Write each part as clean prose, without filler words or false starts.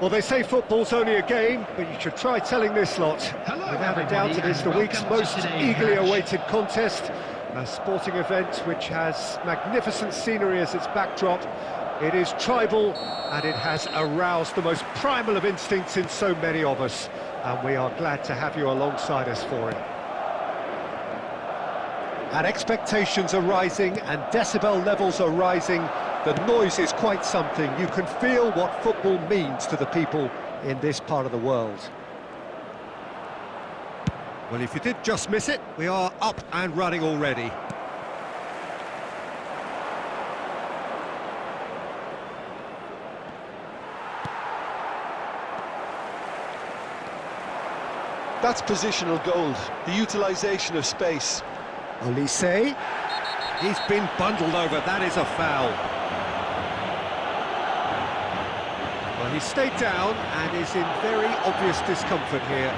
Well, they say football's only a game, but you should try telling this lot. Without a doubt, it is the week's most eagerly awaited contest. A sporting event which has magnificent scenery as its backdrop. It is tribal, and it has aroused the most primal of instincts in so many of us. And we are glad to have you alongside us for it. And expectations are rising, and decibel levels are rising. The noise is quite something. You can feel what football means to the people in this part of the world. Well, if you did just miss it, we are up and running already. That's positional gold, the utilisation of space. Olise, he's been bundled over, that is a foul. Well, he stayed down and is in very obvious discomfort here.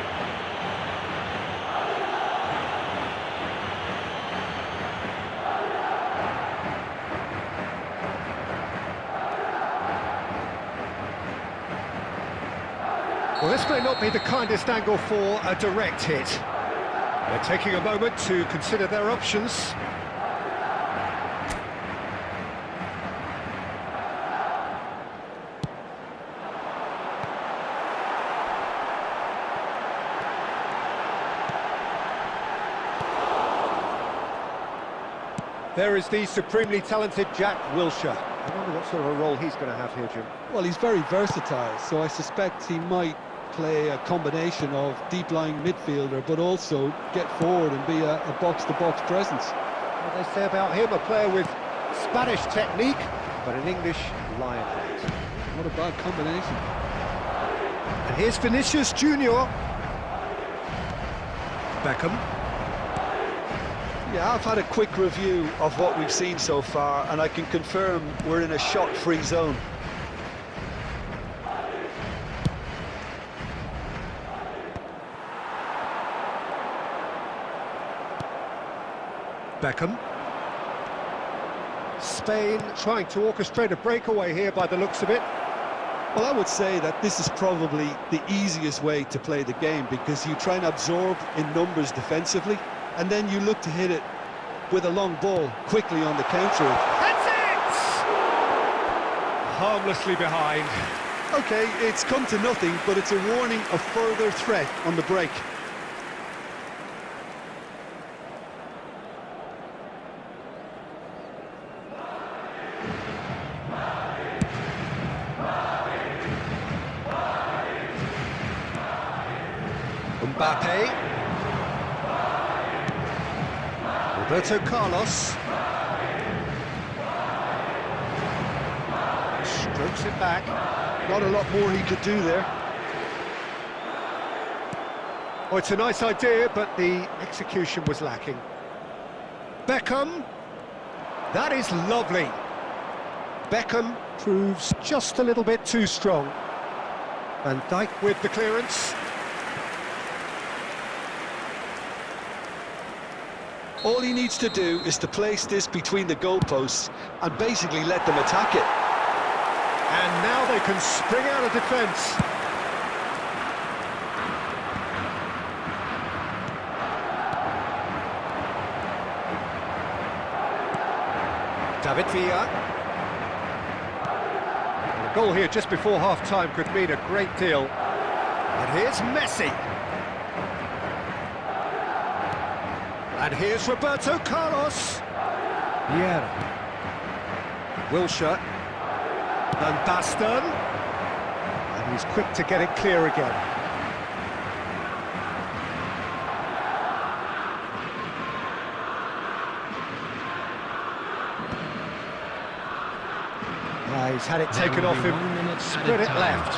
Well, this may not be the kindest angle for a direct hit. They're taking a moment to consider their options. There is the supremely talented Jack Wilshere. I wonder what sort of a role he's going to have here, Jim. Well, he's very versatile, so I suspect he might play a combination of deep-lying midfielder, but also get forward and be a box-to-box presence. What they say about him, a player with Spanish technique, but an English lion heart. What a bad combination. And here's Vinicius Junior. Beckham. Yeah, I've had a quick review of what we've seen so far, and I can confirm we're in a shot-free zone. Beckham. Spain trying to orchestrate a breakaway here by the looks of it. Well, I would say that this is probably the easiest way to play the game, because you try and absorb in numbers defensively, and then you look to hit it with a long ball quickly on the counter. That's it! Harmlessly behind. Okay, it's come to nothing, but it's a warning of further threat on the break. Mbappe. Roberto Carlos. Strokes it back. Not a lot more he could do there. Oh, it's a nice idea, but the execution was lacking. Beckham. That is lovely. Beckham proves just a little bit too strong. Van Dijk with the clearance. All he needs to do is to place this between the goalposts and basically let them attack it. And now they can spring out of defence. David Villa. And a goal here just before half-time could mean a great deal. And here's Messi. And here's Roberto Carlos. Vieira. Wilshere. Van Basten. And he's quick to get it clear again. He's had it taken off him, spread it left.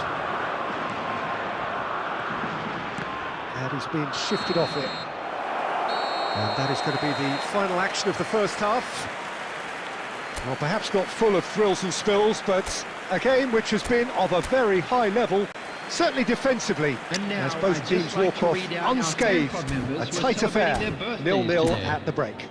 And he's being shifted off it. And that is going to be the final action of the first half. Well, perhaps not full of thrills and spills, but a game which has been of a very high level, certainly defensively, as both teams walk off unscathed. A tight affair, 0-0 at the break.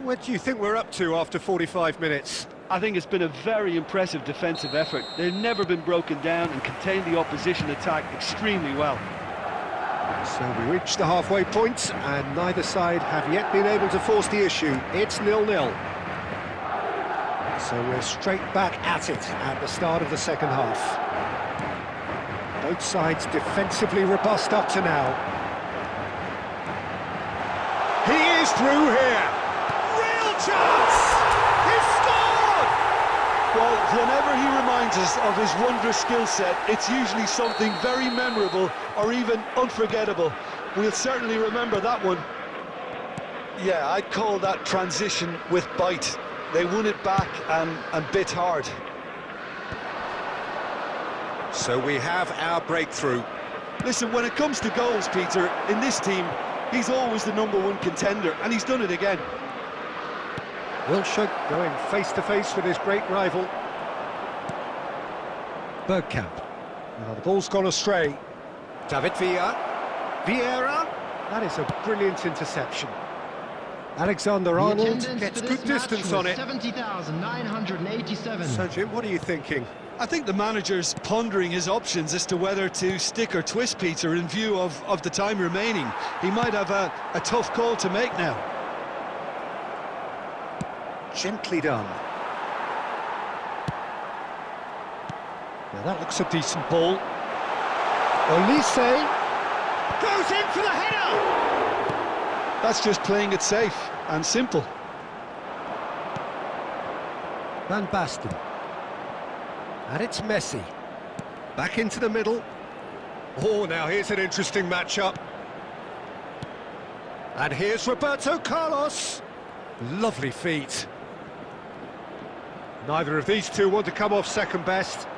What do you think we're up to after 45 minutes? I think it's been a very impressive defensive effort. They've never been broken down and contained the opposition attack extremely well. So we reached the halfway point, and neither side have yet been able to force the issue. It's 0-0. So we're straight back at it at the start of the second half. Both sides defensively robust up to now. He is through here. Real chance! He's scored! Well, whenever he reminds us of his wondrous skill set, it's usually something very memorable or even unforgettable. We'll certainly remember that one. Yeah, I'd call that transition with bite. They won it back and bit hard. So we have our breakthrough. Listen, when it comes to goals, Peter, in this team, he's always the #1 contender, and he's done it again. Wilshere going face-to-face with his great rival. Bergkamp. Now the ball's gone astray. David Villa. Vieira. That is a brilliant interception. Alexander-Arnold gets good distance on it. 70,987. So, Jim, what are you thinking? I think the manager's pondering his options as to whether to stick or twist, Peter, in view of the time remaining. He might have a tough call to make now. Gently done. Now that looks a decent ball. Olise goes in for the header! That's just playing it safe and simple. Van Basten. And it's Messi. Back into the middle. Oh, now here's an interesting matchup. And here's Roberto Carlos. Lovely feet. Neither of these two want to come off second best.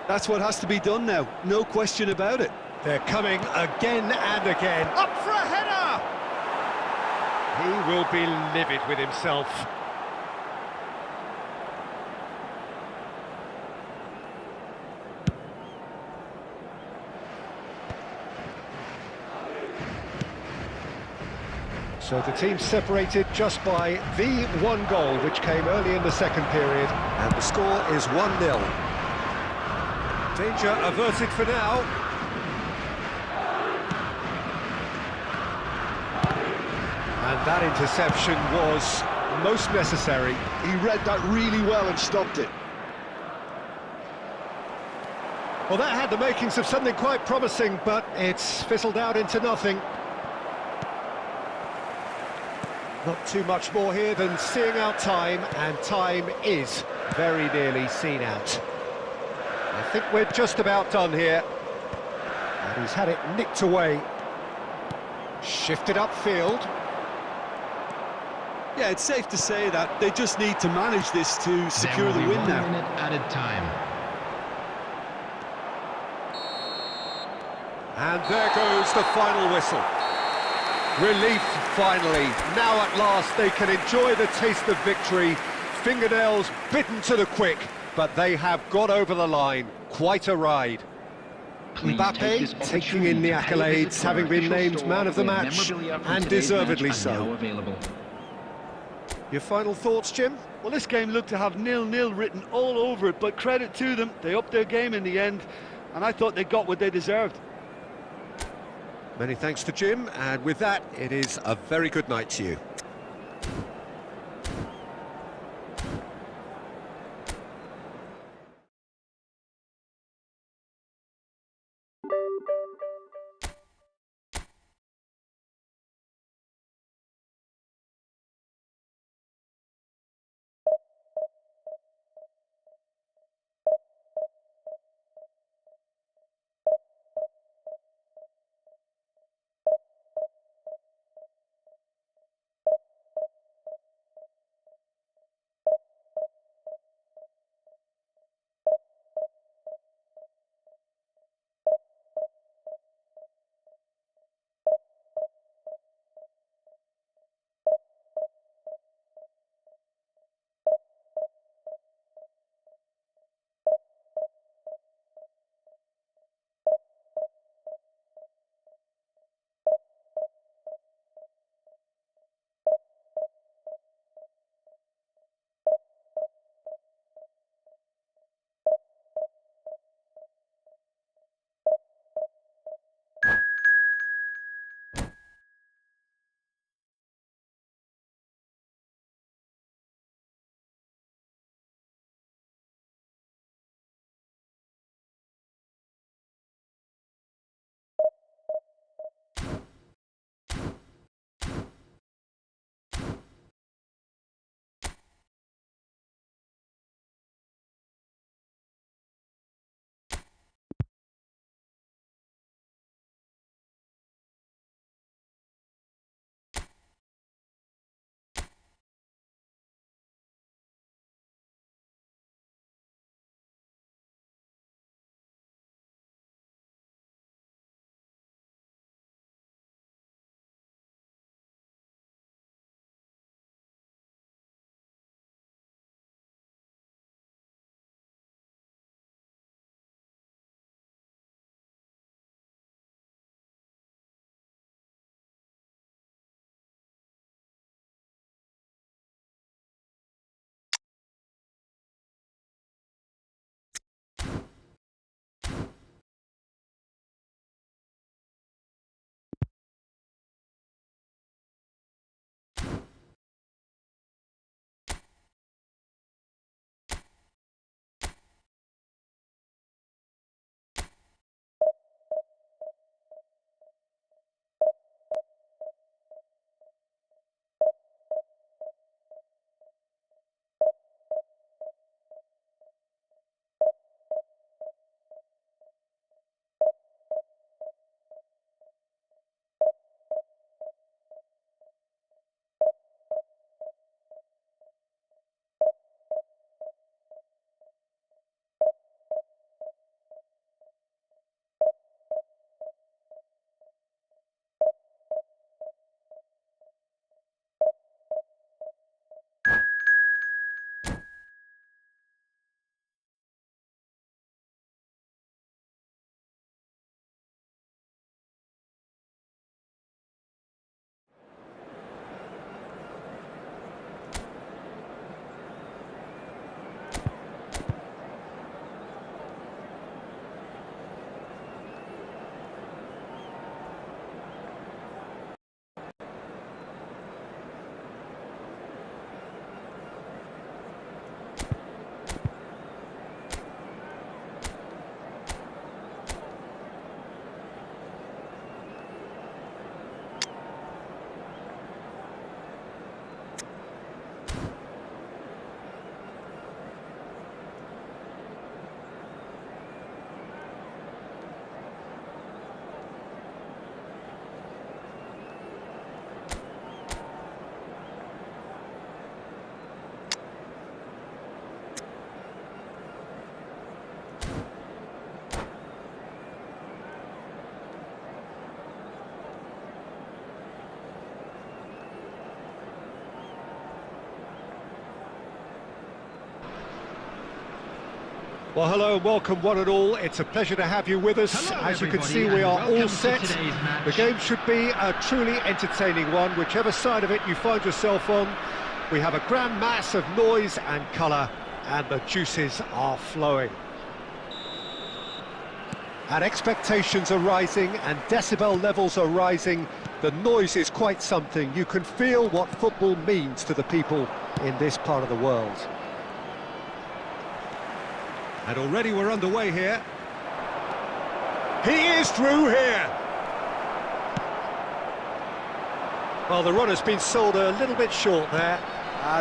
That's what has to be done now, no question about it. They're coming again and again. Up for a header! He will be livid with himself. So the team separated just by the one goal, which came early in the second period, and the score is 1-0. Danger averted for now. And that interception was most necessary. He read that really well and stopped it. Well, that had the makings of something quite promising, but it's fizzled out into nothing. Not too much more here than seeing out time, and time is very nearly seen out. I think we're just about done here. And he's had it nicked away. Shifted upfield. Yeah, it's safe to say that they just need to manage this to secure the win now. 1 minute added time. And there goes the final whistle. Relief, finally. Now at last they can enjoy the taste of victory. Fingernails bitten to the quick, but they have got over the line. Quite a ride. Mbappe taking in the accolades, having been named man of the match, and deservedly so. Your final thoughts, Jim? Well, this game looked to have 0-0 written all over it, but credit to them, they upped their game in the end, and I thought they got what they deserved. Many thanks to Jim, and with that, it is a very good night to you. Well, hello and welcome one and all. It's a pleasure to have you with us. Hello, As you can everybody, see, we and are all welcome set. to today's match. The game should be a truly entertaining one, whichever side of it you find yourself on. We have a grand mass of noise and colour, and the juices are flowing. And expectations are rising, and decibel levels are rising. The noise is quite something. You can feel what football means to the people in this part of the world. And already we're underway here. He is through here. Well, the run has been sold a little bit short there.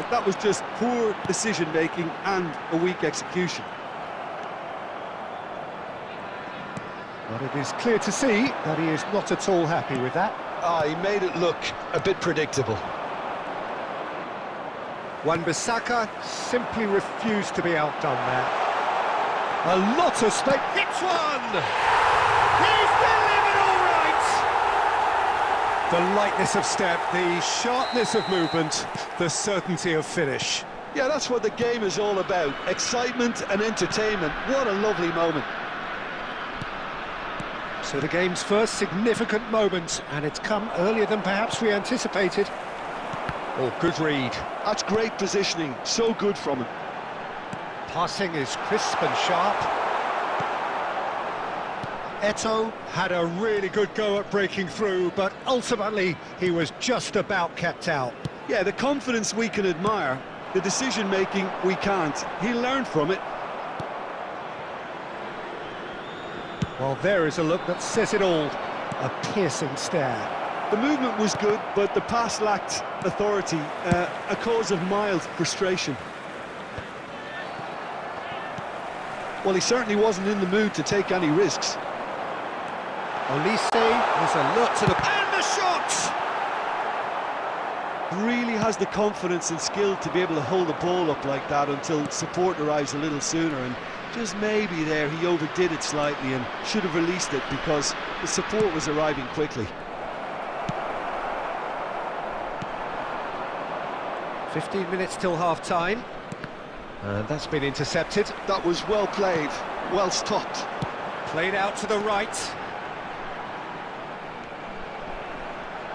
That was just poor decision-making and a weak execution. But it is clear to see that he is not at all happy with that. He made it look a bit predictable. Wan-Bissaka simply refused to be outdone there. A lot of space. Hits one! He's delivered all right! The lightness of step, the sharpness of movement, the certainty of finish. Yeah, that's what the game is all about. Excitement and entertainment. What a lovely moment. So the game's first significant moment, and it's come earlier than perhaps we anticipated. Oh, good read. That's great positioning. So good from him. Passing is crisp and sharp. Eto'o had a really good go at breaking through, but ultimately he was just about kept out. Yeah, the confidence we can admire, the decision-making we can't. He learned from it. Well, there is a look that says it all. A piercing stare. The movement was good, but the pass lacked authority, a cause of mild frustration. Well, he certainly wasn't in the mood to take any risks. Olise is alert to the... And the shot! Really has the confidence and skill to be able to hold the ball up like that until support arrives a little sooner, and just maybe there he overdid it slightly and should have released it because the support was arriving quickly. 15 minutes till half-time. And that's been intercepted. That was well played, well stopped. Played out to the right.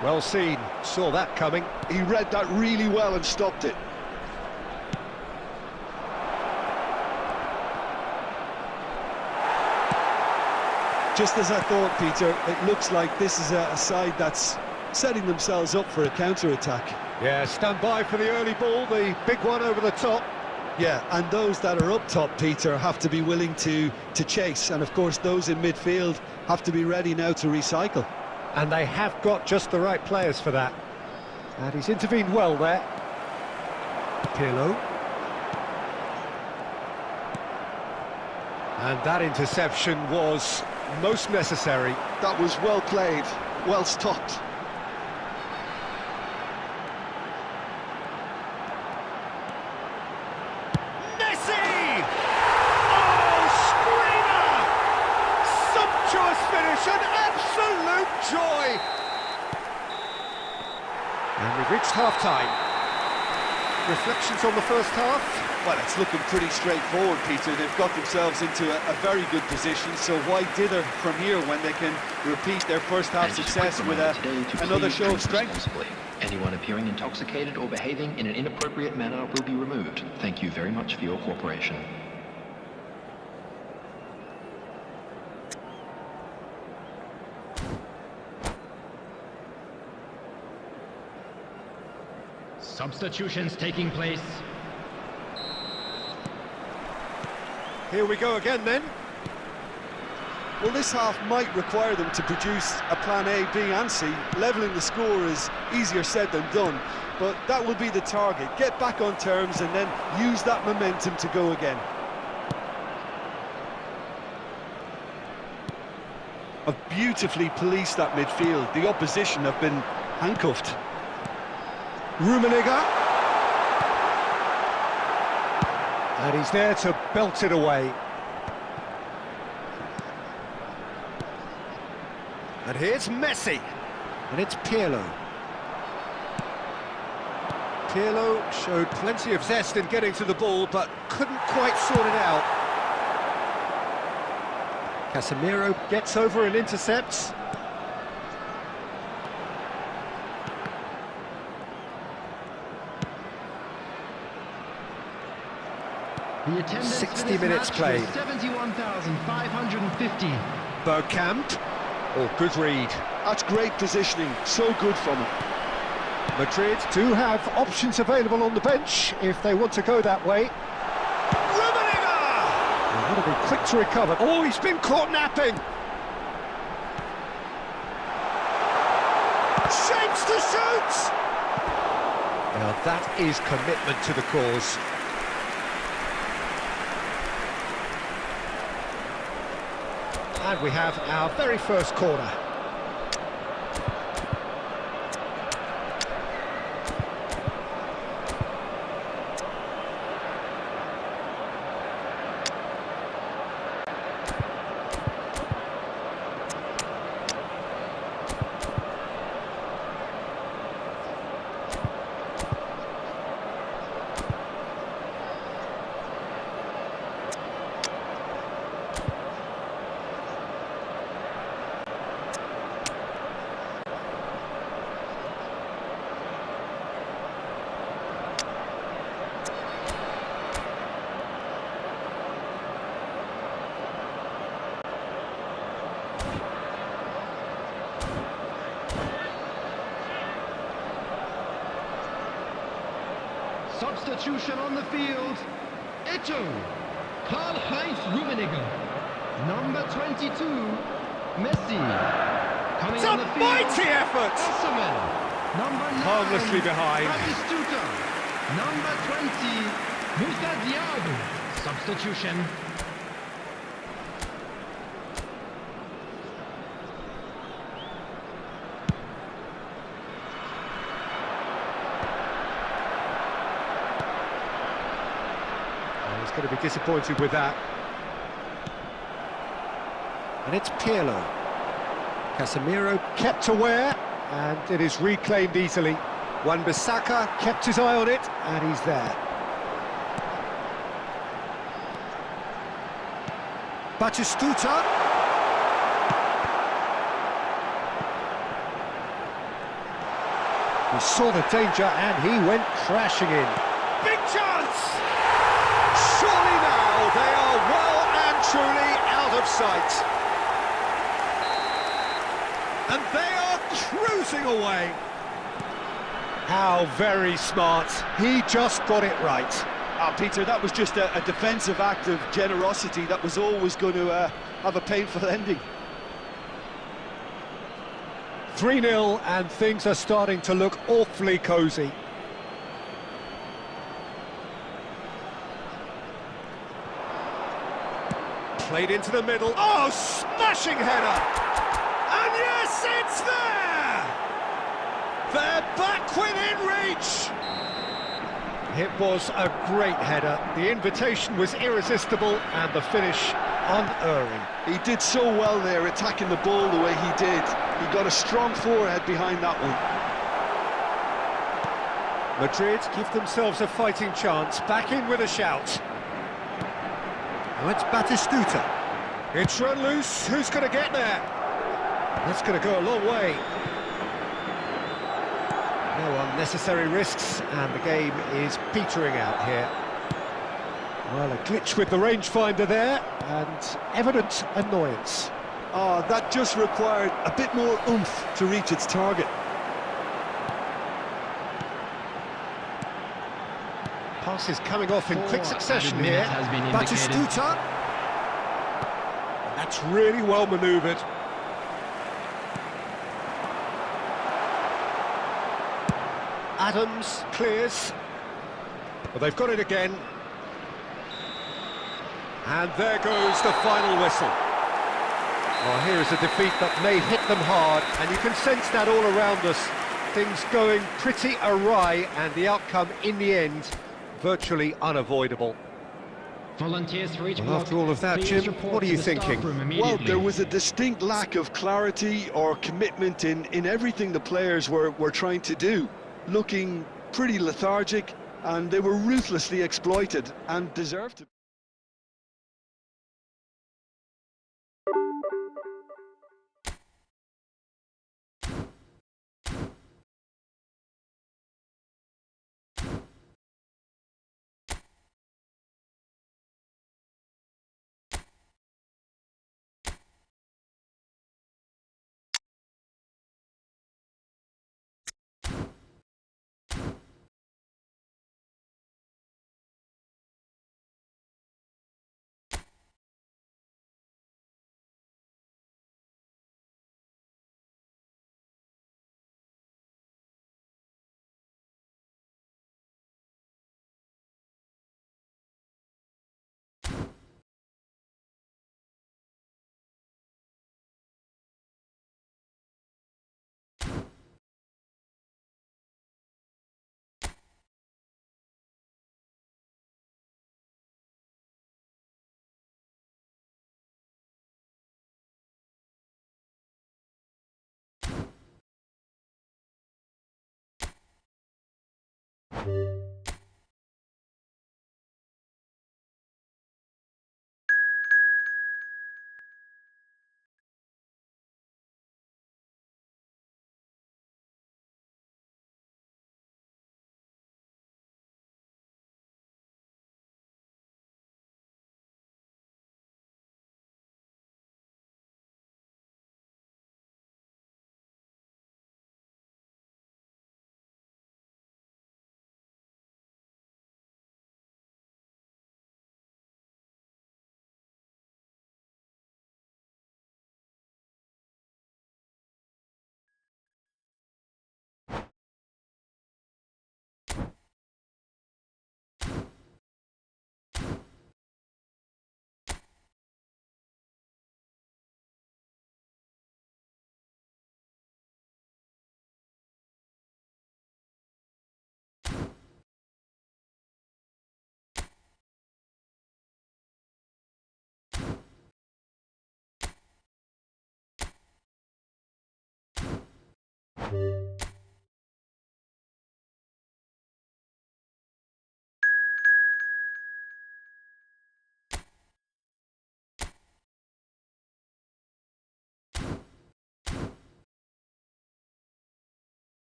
Well seen, saw that coming. He read that really well and stopped it. Just as I thought, Peter, it looks like this is a side that's setting themselves up for a counter-attack. Yeah, stand by for the early ball, the big one over the top. Yeah, and those that are up top, Peter, have to be willing to chase, and of course those in midfield have to be ready now to recycle. And they have got just the right players for that. And he's intervened well there. Pirlo. And that interception was most necessary. That was well played, well stopped. An absolute joy! And we've reached half-time. Reflections on the first half? Well, it's looking pretty straightforward, Peter. They've got themselves into a very good position, so why dither from here when they can repeat their first half success with another show of strength? Anyone appearing intoxicated or behaving in an inappropriate manner will be removed. Thank you very much for your cooperation. Substitutions taking place. Here we go again then. Well, this half might require them to produce a plan A, B and C. Levelling the score is easier said than done, but that will be the target. Get back on terms and then use that momentum to go again. Have beautifully policed that midfield. The opposition have been handcuffed. Rummenigge. And he's there to belt it away. And here's Messi. And it's Pirlo. Pirlo showed plenty of zest in getting to the ball, but couldn't quite sort it out. Casemiro gets over and intercepts. The attendance 60 minutes played. 71,550. Bergkamp. Oh, good read. That's great positioning, so good from him. Madrid do have options available on the bench if they want to go that way. Rummenigge! He'll be quick to recover. Oh, he's been caught napping. Shapes to shoot! Now that is commitment to the cause. And we have our very first corner. Substitution on the field. Eto. Karl-Heinz Rummenigge. Number 22, Messi. Coming It's on a the field. mighty effort! Osman. Number 9. Harmlessly behind. Batistuta. Number 20, Musa Diaby. Substitution. He's going to be disappointed with that. And it's Pirlo. Casemiro kept aware, and it is reclaimed easily. Wan-Bissaka kept his eye on it, and he's there. Batistuta. He saw the danger, and he went crashing in. Big chance! Surely now they are well and truly out of sight. And they are cruising away. How very smart. He just got it right. Peter, that was just a defensive act of generosity that was always going to have a painful ending. 3-0, and things are starting to look awfully cosy. Played into the middle. Oh, smashing header! And yes, it's there! They're back within reach! It was a great header. The invitation was irresistible and the finish unerring. He did so well there, attacking the ball the way he did. He got a strong forehead behind that one. Madrid give themselves a fighting chance, back in with a shout. Now it's Batistuta. It's run loose, who's going to get there? That's going to go a long way. No unnecessary risks, and the game is petering out here. Well, a glitch with the rangefinder there, and evident annoyance. That just required a bit more oomph to reach its target. Passes coming off in quick succession here. Batistuta. That's really well manoeuvred. Adams clears. Well, they've got it again. And there goes the final whistle. Well, here is a defeat that may hit them hard, and you can sense that all around us. Things going pretty awry, and the outcome in the end virtually unavoidable. Volunteers for each Well, after all of that, Jim, what are you thinking? Well, there was a distinct lack of clarity or commitment in everything the players were trying to do. Looking pretty lethargic, and they were ruthlessly exploited and deserved to.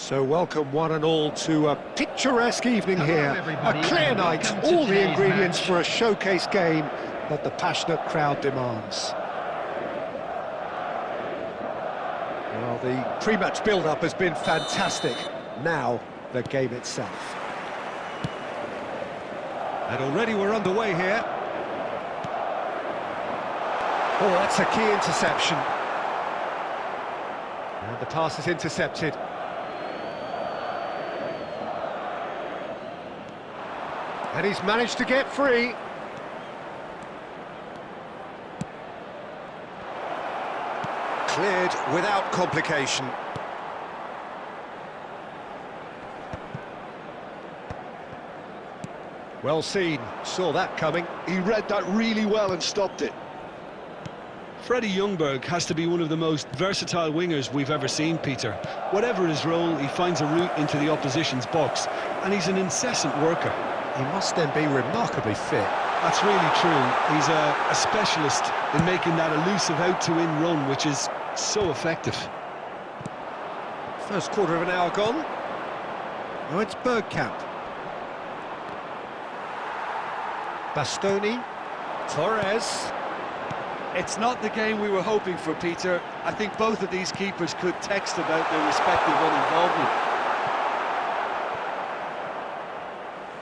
So welcome one and all to a picturesque evening here, everybody, a clear and night, welcome to all the today's ingredients match. for a showcase game that the passionate crowd demands. Well, the pre-match build-up has been fantastic. Now, the game itself. And already we're underway here. Oh, that's a key interception. And the pass is intercepted. And he's managed to get free. Cleared without complication. Well seen, saw that coming. He read that really well and stopped it. Freddie Ljungberg has to be one of the most versatile wingers we've ever seen, Peter. Whatever his role, he finds a route into the opposition's box, and he's an incessant worker. He must then be remarkably fit. That's really true. He's a specialist in making that elusive out-to-in run, which is so effective. First quarter of an hour gone. Now it's Bergkamp. Bastoni. Torres. It's not the game we were hoping for, Peter. I think both of these keepers could text about their respective uninvolvement.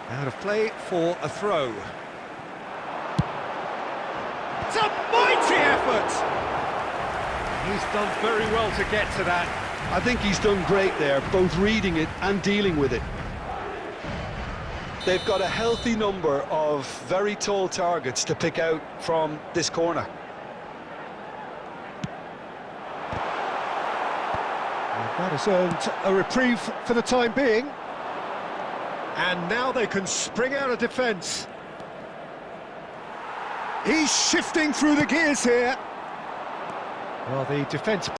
Out of play for a throw. It's a mighty effort! He's done very well to get to that. I think he's done great there, both reading it and dealing with it. They've got a healthy number of very tall targets to pick out from this corner. That has earned a reprieve for the time being. And now they can spring out of defence. He's shifting through the gears here. Well, the defence